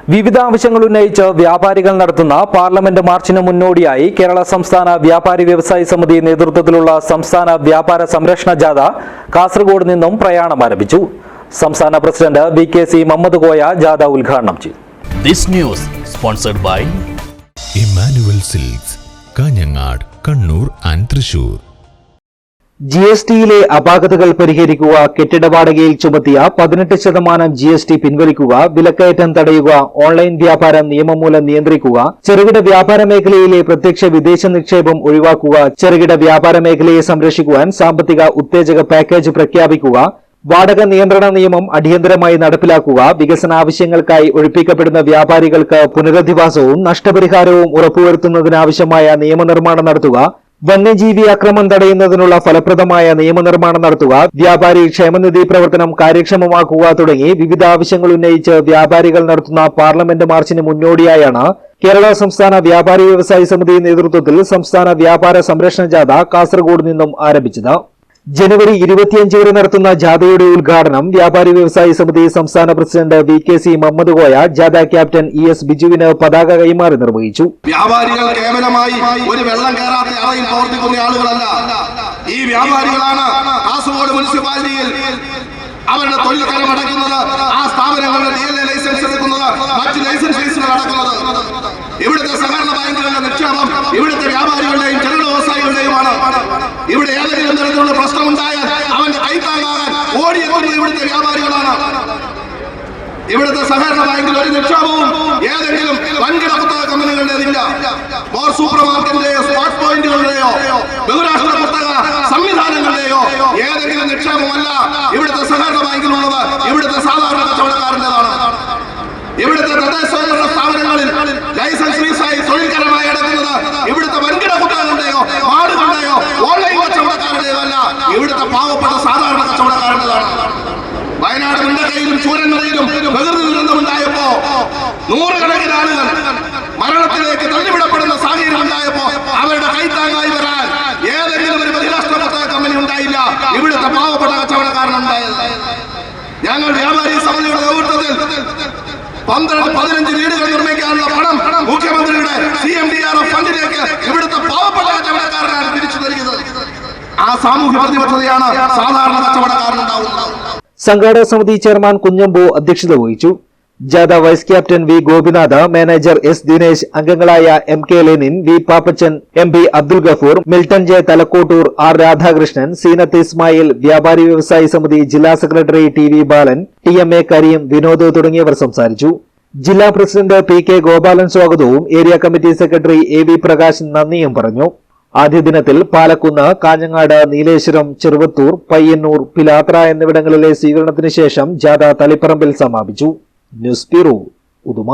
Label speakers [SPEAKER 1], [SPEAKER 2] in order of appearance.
[SPEAKER 1] വിവിധ ആവശ്യങ്ങൾ ഉന്നയിച്ച് വ്യാപാരികൾ നടത്തുന്ന പാർലമെന്റ് മാർച്ചിന് മുന്നോടിയായി കേരള സംസ്ഥാന വ്യാപാരി വ്യവസായി സമിതി നേതൃത്വത്തിലുള്ള സംസ്ഥാന വ്യാപാര സംരക്ഷണ ജാഥ കാസർഗോഡ് നിന്നും പ്രയാണം ആരംഭിച്ചു. സംസ്ഥാന പ്രസിഡന്റ് VKC മുഹമ്മദ് കോയ ജാഥ ഉദ്ഘാടനം ചെയ്തു.
[SPEAKER 2] This news sponsored by
[SPEAKER 3] Emmanuel Silks, Kanhangad, Kannur and Thrissur.
[SPEAKER 1] GST-യിലെ അപാകതകൾ പരിഹരിക്കുക, കെട്ടിട വാടകയിൽ ചുമത്തിയ 18% GST പിൻവലിക്കുക, വിലക്കയറ്റം തടയുക, ഓൺലൈൻ വ്യാപാരം നിയമമൂലം നിയന്ത്രിക്കുക, ചെറുകിട വ്യാപാര മേഖലയിലെ പ്രത്യക്ഷ വിദേശ നിക്ഷേപം ഒഴിവാക്കുക, ചെറുകിട വ്യാപാര മേഖലയെ സംരക്ഷിക്കുവാൻ സാമ്പത്തിക ഉത്തേജക പാക്കേജ് പ്രഖ്യാപിക്കുക, വാടക നിയന്ത്രണ നിയമം അടിയന്തരമായി നടപ്പിലാക്കുക, വികസന ആവശ്യങ്ങൾക്കായി ഒഴിപ്പിക്കപ്പെടുന്ന വ്യാപാരികൾക്ക് പുനരധിവാസവും നഷ്ടപരിഹാരവും ഉറപ്പുവരുത്തുന്നതിനാവശ്യമായ നിയമനിർമ്മാണം നടത്തുക, വന്യജീവി ആക്രമണം തടയുന്നതിനുള്ള ഫലപ്രദമായ നിയമനിർമ്മാണം നടത്തുക, വ്യാപാരി ക്ഷേമനിധി പ്രവർത്തനം കാര്യക്ഷമമാക്കുക തുടങ്ങി വിവിധ ആവശ്യങ്ങൾ ഉന്നയിച്ച് വ്യാപാരികൾ നടത്തുന്ന പാർലമെന്റ് മാർച്ചിന് മുന്നോടിയായാണ് കേരള സംസ്ഥാന വ്യാപാരി വ്യവസായി സമിതി നേതൃത്വത്തിൽ സംസ്ഥാന വ്യാപാര സംരക്ഷണ ജാഥ കാസർഗോഡ് നിന്നും ആരംഭിച്ചത്. ജനുവരി 25 വരെ നടത്തുന്ന ജാഥയുടെ ഉദ്ഘാടനം വ്യാപാരി വ്യവസായി സമിതി സംസ്ഥാന പ്രസിഡന്റ് VKC മുഹമ്മദ് കോയ ജാഥ ക്യാപ്റ്റൻ ES ബിജുവിന് പതാക കൈമാറി നിർവഹിച്ചു.
[SPEAKER 4] വ്യാപാരികൾ കേവലമായി ഒരു വെള്ളം കയറാത്ത അറയിൽ പ്രവർത്തിക്കുന്ന ആളുകളല്ല. ഈ വ്യാപാരികളാണ് കാസർഗോഡ് മുനിസിപ്പാലിറ്റിയിൽ അവരുടെ തൊഴിൽ കരമടക്കുന്നത്, ആ സ്ഥാപനങ്ങളുടെ DLA ലൈസൻസ് എടുക്കുന്നത്, മറ്റ് ലൈസൻസ് ഫീസുകൾ അടക്കുന്നത്. ഇവിടുത്തെ സഹകരണ ബാങ്കുകളുടെ നിക്ഷേപം ഇവിടുത്തെ വ്യാപാരികളുടെയും ചെറുകിട വ്യവസായികളുടെയുമാണ്. ഇവിടെ ഏതെങ്കിലും തരത്തിലുള്ള പ്രശ്നമുണ്ടായാൽ അവന്റെ കൈത്താങ്ങാകാൻ ഓടിയെത്തുന്നത് ഇവിടുത്തെ വ്യാപാരികളാണ്. ഇവിടുത്തെ സഹകരണ ബാങ്കിൽ ഒരു നിക്ഷേപവും ഏതെങ്കിലും വൻകിട കുത്തക കമ്പനികളുടേതില്ല. മോർ സൂപ്പർ മാർക്കറ്റിന്റെയോ സ്പോട്ട് പോയിന്റുകളുടെയോ ബഹുരാഷ്ട്ര കുത്തക സംവിധാനങ്ങളുടെയോ ഏതെങ്കിലും നിക്ഷേപമല്ല ഇവിടുത്തെ സഹകരണ ബാങ്കിലുള്ളത്. ഇവിടുത്തെ സാധാരണ കച്ചവടക്കാരൻ്റെതാണ്. ഇവിടുത്തെ തദ്ദേശ സ്ഥാപനങ്ങളിൽ ലൈസൻസ് ഫീസായി തൊഴിൽക്കരമായി അടക്കുന്നത് ഇവിടുത്തെ വൻകിട കുത്തകളുടെയോ വാർഡുകളുടെയോ ഓൺലൈൻ കച്ചവടക്കാരുടെയോ അല്ല, ഇവിടുത്തെ പാവപ്പെട്ട സാധാരണ കച്ചവടക്കാരുടേതാണ്. വയനാട് മുണ്ടക്കയിലും ചൂരന്മലയിലും പ്രകൃതി ദുരന്തമുണ്ടായപ്പോ നൂറുകണക്കിന് ആളുകൾ മരണത്തിലേക്ക് തള്ളിവിടപ്പെടുന്ന സാഹചര്യം ഉണ്ടായപ്പോ അവരുടെ കൈത്താങ്ങായി വരാൻ ഏതെങ്കിലും ഒരു ബഹിരാഷ്ട്ര കുത്തക കമ്പനി ഉണ്ടായില്ല. ഇവിടുത്തെ പാവപ്പെട്ട കച്ചവടക്കാരനുണ്ടായത്. ഞങ്ങൾ വ്യാപാരി സമിതിയുടെ നേതൃത്വത്തിൽ 12-15 വീടുകൾ നിർമ്മിക്കാനുള്ള പണം മുഖ്യമന്ത്രിയുടെ CMDRF ഫണ്ടിലേക്ക് ഇവിടുത്തെ പാവപ്പെട്ട കച്ചവടക്കാരനാണ് തിരിച്ചു നൽകുന്നത്. ആ സാമൂഹ്യ പ്രതിബദ്ധതയാണ് സാധാരണ കച്ചവടക്കാരനുണ്ടാവുന്നത്.
[SPEAKER 1] സംഘാടക സമിതി ചെയർമാൻ കുഞ്ഞമ്പു അധ്യക്ഷത വഹിച്ചു. ജാഥ vice captain V Gopinath, manager S Dinesh, അംഗങ്ങളായ MK Lenin, V Pappachan, MP Abdul Gafoor, Milton J Thalakkottoor, R Radhakrishnan, Seenath Ismail, വ്യാപാരി വ്യവസായി സമിതി ജില്ലാ secretary TV Balan, TMA Kareem, Vinod തുടങ്ങിയവർ സംസാരിച്ചു. ജില്ലാ പ്രസിഡന്റ് PK ഗോപാലൻ സ്വാഗതവും area committee secretary AV Prakash നന്ദിയും പറഞ്ഞു. ആദ്യ ദിനത്തിൽ പാലക്കുന്ന്, കാഞ്ഞങ്ങാട്, നീലേശ്വരം, ചെറുവത്തൂർ, പയ്യന്നൂർ, പിലാത്ര എന്നിവിടങ്ങളിലെ സ്വീകരണത്തിന് ശേഷം ജാഥ തളിപ്പറമ്പിൽ സമാപിച്ചു. News bureau, Uduma.